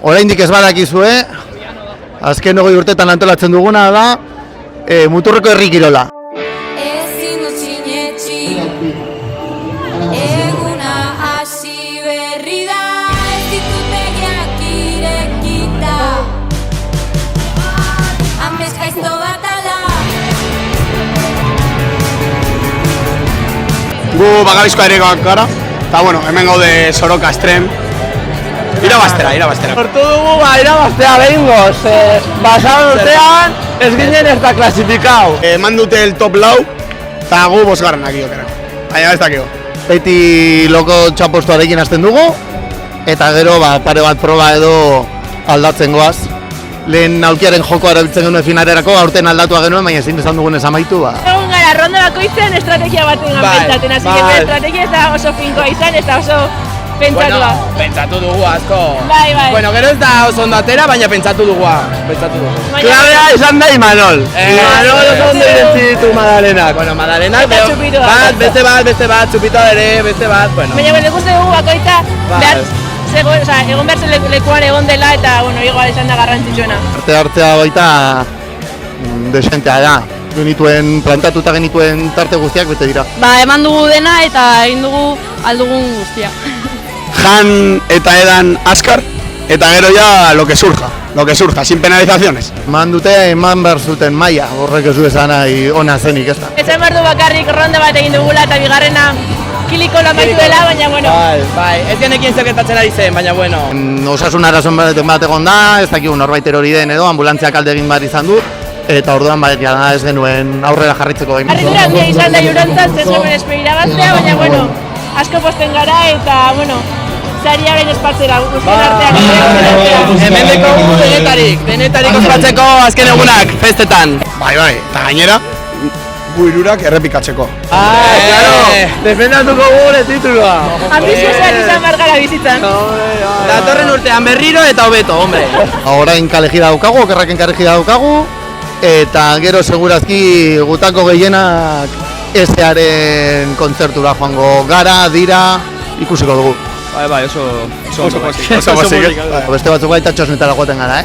oraindik ez badakizue, azken 20 urtetan antolatzen duguna da, muturreko herri kirola. Ezin dut sinetsi, eguna hasi berri da, ez ditut begiak irekita, amez gaizto bat ala. Gu Bagabizko airekoak gara, eta bueno, hemen gaude Soroka Extreme. Irabaztera. Hortu dugu irabaztea behingoz, basaban urtean ez ginen ez da klasifikau. Eman dute el top lau, eta gu bosgarrenak iokera. Baina ez dakio. Beti loko txapostuarekin hasten dugu, eta gero pare bat proba edo aldatzen goaz. Lehen aulkiaren jokoa erabiltzen genuen finarerako, aurten aldatua genuen, baina ezin esan dugunez amaitu. Egun gara, ronda bakoitzen estrategia baten pentsatzen, hasi que estrategia ez da oso finkoa izan, ez da oso pentsatua. Bueno, pentsatu dugu asko. Bai. Bueno, gero ez da oso ondo atera, baina pentsatu dugu. Klabea izan da Imanol. Imanol oso ondo irentzi ditu Madalenak. Bueno, Madalenak, Eta txupitoa. beste bat, txupitoa ere, beste bat, bueno. Baina ikuste dugu bakoitza, egon behar zen lekuan egon dela eta, bueno, igual izan da garrantzitsuena. Hartzea baita desentea da. Plantatuta genituen tarte guztiak bete dira. Eman dugu dena eta egin dugu aldugun guztia. Jan eta edan askar, eta gero ya lo que surja, sin penalizaciones. Eman behar zuten maila, horrek ez du esan nahi ona zenik, ez da. Esan behar du bakarrik ronda bat egin dugula eta bigarrena kiliko lamaitu dela, baina bueno. Bai, ez genekin zerketatzen ari zen, baina bueno. Osasun arazoen bat egon da, ez dakigu norbait erori den edo, ambulantziak alde egin behar izan du, eta orduan ez genuen aurrera jarritzeko gain. Harritura handia izan da jurantzat, ez genuen espirabaztea, baina bueno, asko posten gara eta bueno, zaria orain espatzera, guztien artean. Hemen dekogu denetarik ospatzeko azken egunak, festetan. Bai, eta gainera, gu hirurak errepikatzeko. Claro, defendatuko gure titulua. Ambiziosak izan behar gara bizitzan. Datorren urtean berriro eta hobeto, hombre. Orain kalejida daukagu, okerraken kalejida daukagu, eta gero segurazki gutako gehienak esearen kontzertura joango gara, dira, ikusiko dugu. Bai, oso pozik. Beste batzuk baita txosnetara joaten gara,